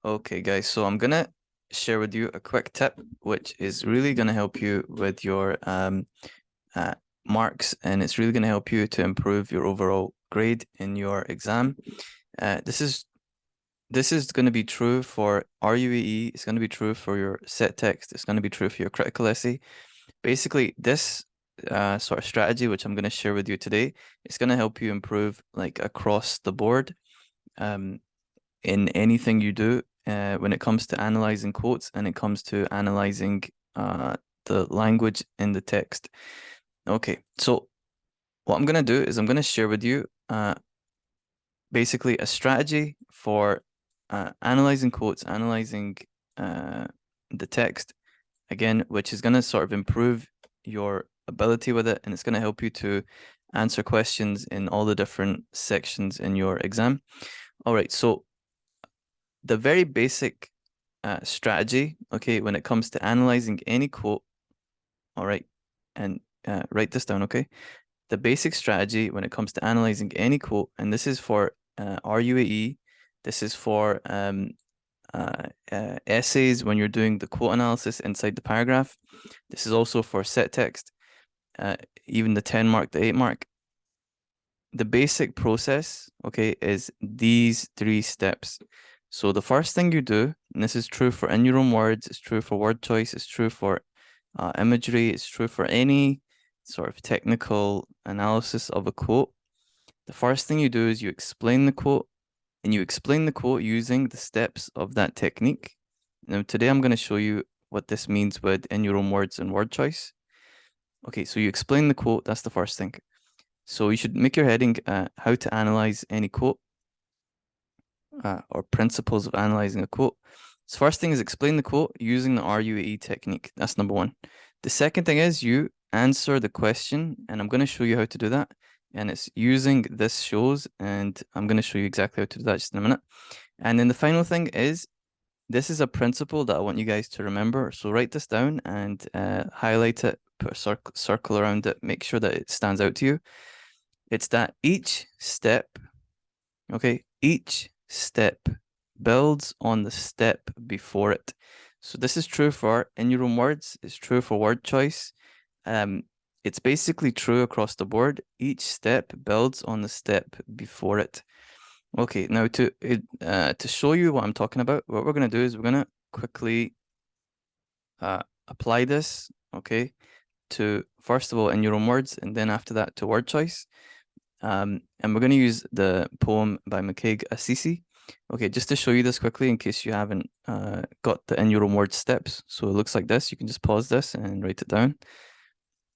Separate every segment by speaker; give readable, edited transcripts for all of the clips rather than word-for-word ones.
Speaker 1: Okay, guys, so I'm gonna share with you a quick tip, which is really gonna help you with your marks, and it's really gonna help you to improve your overall grade in your exam. This is going to be true for RUAE. It's going to be true for your set text. It's going to be true for your critical essay. Basically, this sort of strategy, which I'm going to share with you today, is going to help you improve like across the board in anything you do when it comes to analyzing quotes and it comes to analyzing the language in the text. Okay, so what I'm going to do is I'm going to share with you basically a strategy for analyzing quotes, analyzing the text, again, which is going to sort of improve your ability with it, and it's going to help you to answer questions in all the different sections in your exam. All right, so the very basic strategy, okay, when it comes to analyzing any quote, all right, and write this down, okay? The basic strategy when it comes to analyzing any quote, and this is for RUAE, this is for essays when you're doing the quote analysis inside the paragraph. This is also for set text, even the 10 mark, the 8 mark. The basic process, okay, is these 3 steps. So the first thing you do, and this is true for in your own words, it's true for word choice, it's true for imagery, it's true for any sort of technical analysis of a quote. The first thing you do is you explain the quote, and you explain the quote using the steps of that technique. Now, today I'm going to show you what this means with in your own words and word choice. Okay, so you explain the quote, that's the first thing. So you should make your heading how to analyze any quote or principles of analyzing a quote. So first thing is explain the quote using the RUAE technique. That's number 1. The second thing is you answer the question, and I'm going to show you how to do that. And it's using this shows, and I'm going to show you exactly how to do that just in a minute. And then the final thing is, this is a principle that I want you guys to remember. So write this down and highlight it, put a circle around it, make sure that it stands out to you. It's that each step, okay, each step builds on the step before it. So this is true for in your own words, it's true for word choice. It's basically true across the board. Each step builds on the step before it. Okay, now to show you what I'm talking about, what we're going to do is we're going to quickly apply this, okay, to first of all in your own words, and then after that to word choice. And we're going to use the poem by McCaig Assisi. Okay, just to show you this quickly in case you haven't got the in your own words steps. So it looks like this. You can just pause this and write it down.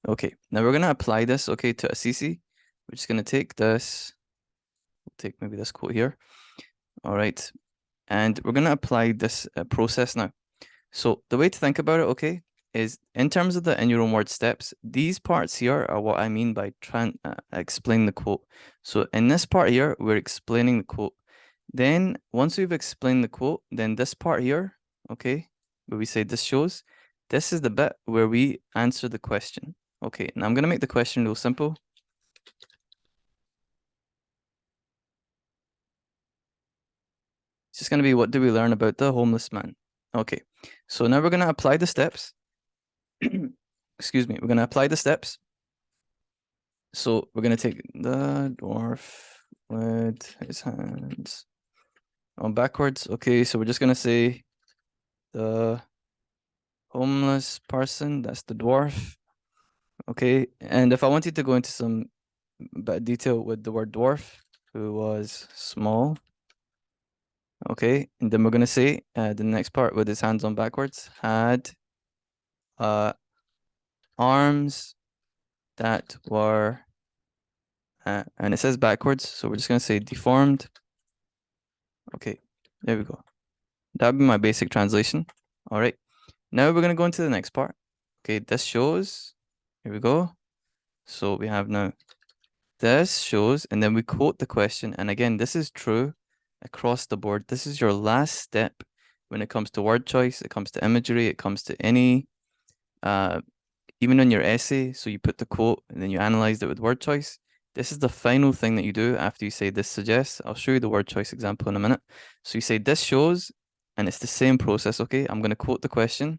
Speaker 1: Okay, now we're going to apply this, okay, to Assisi. We're just going to take this, we'll take maybe this quote here. All right, and we're going to apply this process now. So the way to think about it, okay, is in terms of the in your own words steps, these parts here are what I mean by trying explain the quote. So in this part here, we're explaining the quote. Then once we've explained the quote, then this part here, okay, where we say this shows, this is the bit where we answer the question. Okay, now I'm going to make the question real simple. It's just going to be, what do we learn about the homeless man? Okay, so now we're going to apply the steps. Excuse me, we're going to apply the steps. So we're going to take the dwarf with his hands on backwards. Okay, so we're just going to say the homeless person, that's the dwarf. Okay, and if I wanted to go into some bit detail with the word dwarf, who was small. Okay, and then we're going to say the next part with his hands on backwards, had arms that were, and it says backwards, so we're just going to say deformed. Okay, there we go. That would be my basic translation. All right, now we're going to go into the next part. Okay, this shows, here we go. So we have now, this shows, and then we quote the question. And again, this is true across the board. This is your last step when it comes to word choice, it comes to imagery, it comes to any, even on your essay. So you put the quote and then you analyze it with word choice. This is the final thing that you do after you say this suggests. I'll show you the word choice example in a minute. So you say this shows, and it's the same process, okay? I'm going to quote the question.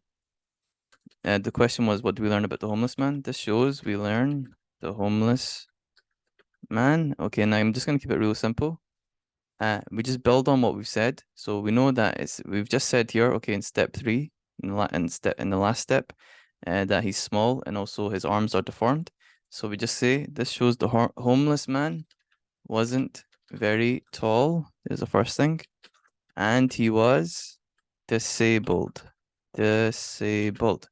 Speaker 1: The question was, what do we learn about the homeless man? This shows we learn the homeless man. Okay, now I'm just going to keep it real simple. We just build on what we've said. So we know that we've just said here, okay, in step 3, in the last step, that he's small and also his arms are deformed. So we just say this shows the homeless man wasn't very tall, is the first thing, and he was disabled. Disabled.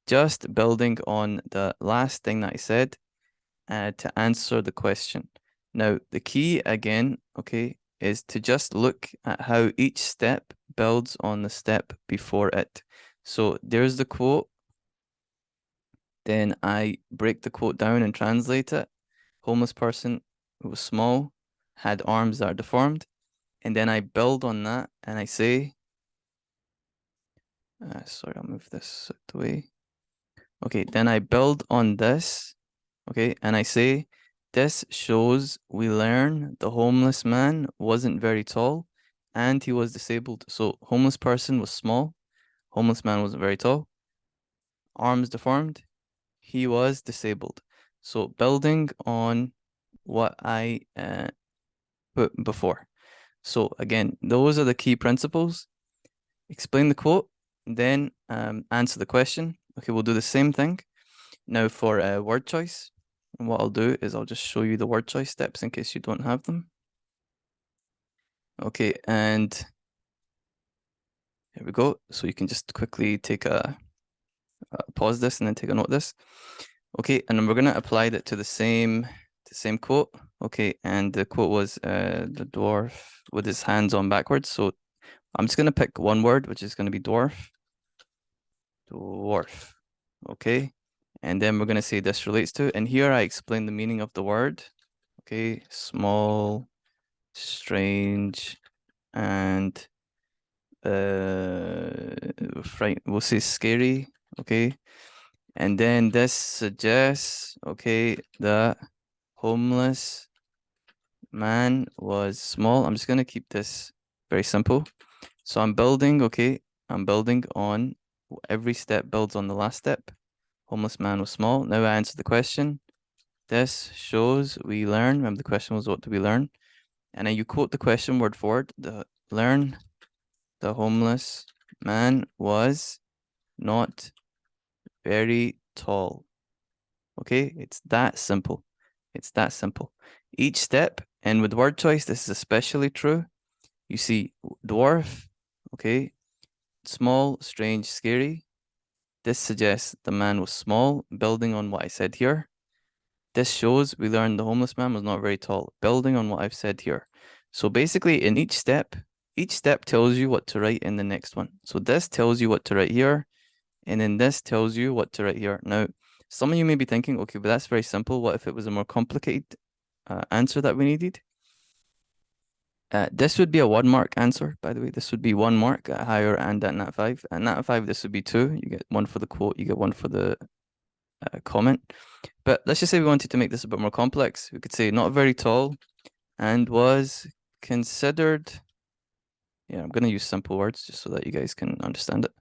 Speaker 1: Just building on the last thing that I said to answer the question. Now, the key again, okay, is to just look at how each step builds on the step before it. So there's the quote. Then I break the quote down and translate it. Homeless person who was small, had arms that are deformed. And then I build on that and I say, sorry, I'll move this out the way. Okay, then I build on this, okay, and I say, this shows we learn the homeless man wasn't very tall and he was disabled. So homeless person was small, homeless man wasn't very tall, arms deformed, he was disabled. So building on what I put before. So again, those are the key principles. Explain the quote, then answer the question. Okay, we'll do the same thing. Now for word choice, what I'll do is I'll just show you the word choice steps in case you don't have them. Okay, and here we go. So you can just quickly take pause this and then take a note of this. Okay, and then we're gonna apply that to the same quote. Okay, and the quote was the dwarf with his hands on backwards. So I'm just gonna pick one word, which is gonna be dwarf. Dwarf. Okay, and then we're gonna say this relates to, and here I explain the meaning of the word. Okay, small, strange, and we'll say scary. Okay, and then this suggests, okay, that homeless man was small. I'm just gonna keep this very simple. So I'm building, okay, I'm building on every step builds on the last step. Homeless man was small. Now I answer the question. This shows we learn. Remember the question was, what do we learn? And then you quote the question word for word. Learn the homeless man was not very tall. Okay, it's that simple. It's that simple. Each step, and with word choice, this is especially true. You see dwarf, okay, small, strange, scary. This suggests the man was small, building on what I said here. This shows we learned the homeless man was not very tall, building on what I've said here. So basically in each step tells you what to write in the next one. So this tells you what to write here, and then this tells you what to write here. Now, some of you may be thinking, okay, but that's very simple. What if it was a more complicated answer that we needed? This would be a 1 mark answer, by the way. This would be 1 mark at higher and at Nat 5. At Nat 5, this would be 2. You get 1 for the quote, you get 1 for the comment. But let's just say we wanted to make this a bit more complex. We could say not very tall and was considered. Yeah, I'm going to use simple words just so that you guys can understand it.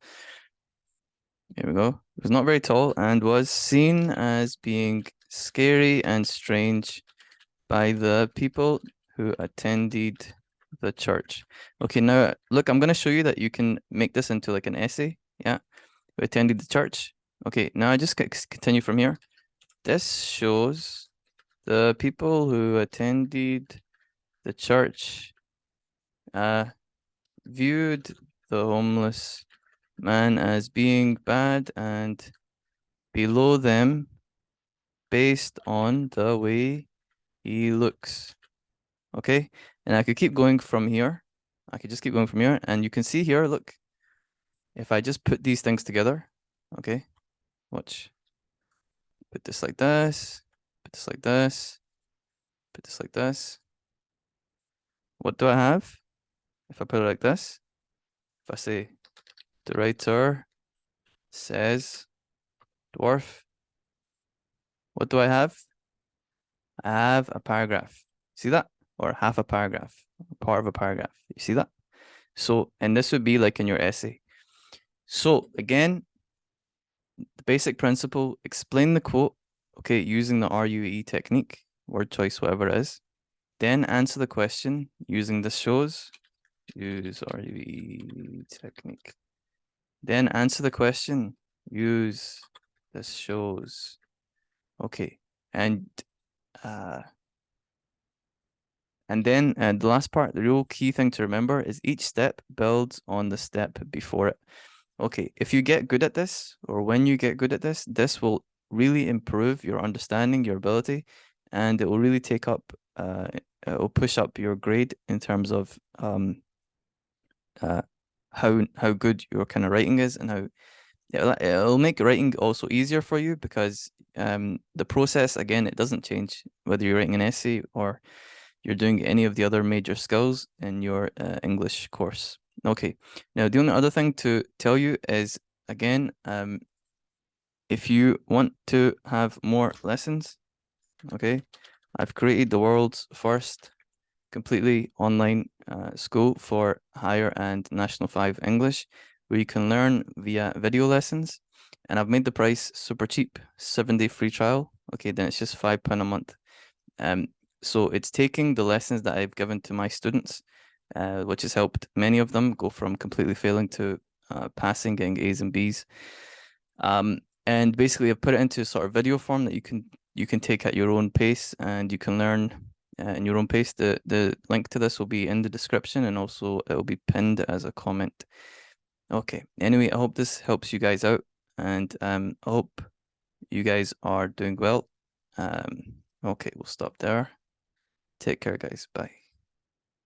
Speaker 1: Here we go. He was not very tall and was seen as being scary and strange by the people who attended the church. Okay, now look, I'm going to show you that you can make this into like an essay. Yeah, who attended the church. Okay, now I just continue from here. This shows the people who attended the church viewed the homeless man as being bad and below them based on the way he looks. Okay, and I could keep going from here. I could just keep going from here, and you can see here, look, if I just put these things together, okay, watch. Put this like this, put this like this, put this like this. What do I have? If I put it like this, if I say the writer says dwarf, what do I have? I have a paragraph. See that? Or half a paragraph, part of a paragraph. You see that? So, and this would be like in your essay. So again, the basic principle, explain the quote, okay, using the RUAE technique, word choice, whatever it is. Then answer the question using the shows, use RUAE technique. Then answer the question, use the shows. Okay, and then the last part, the real key thing to remember is each step builds on the step before it. Okay, if you get good at this, or when you get good at this, this will really improve your understanding, your ability, and it will really take up, it will push up your grade in terms of how good your kind of writing is, and how it'll make writing also easier for you, because the process, again, it doesn't change whether you're writing an essay or you're doing any of the other major skills in your English course. Okay, now the only other thing to tell you is, again, if you want to have more lessons, okay, I've created the world's first completely online school for Higher and National 5 English, where you can learn via video lessons. And I've made the price super cheap, 7-day free trial. Okay, then it's just £5 a month. So it's taking the lessons that I've given to my students, which has helped many of them go from completely failing to passing, getting A's and B's. And basically I've put it into sort of video form that you can take at your own pace, and you can learn in your own pace. The link to this will be in the description, and also it will be pinned as a comment. Okay, anyway, I hope this helps you guys out, and I hope you guys are doing well. Okay, we'll stop there. Take care, guys. Bye.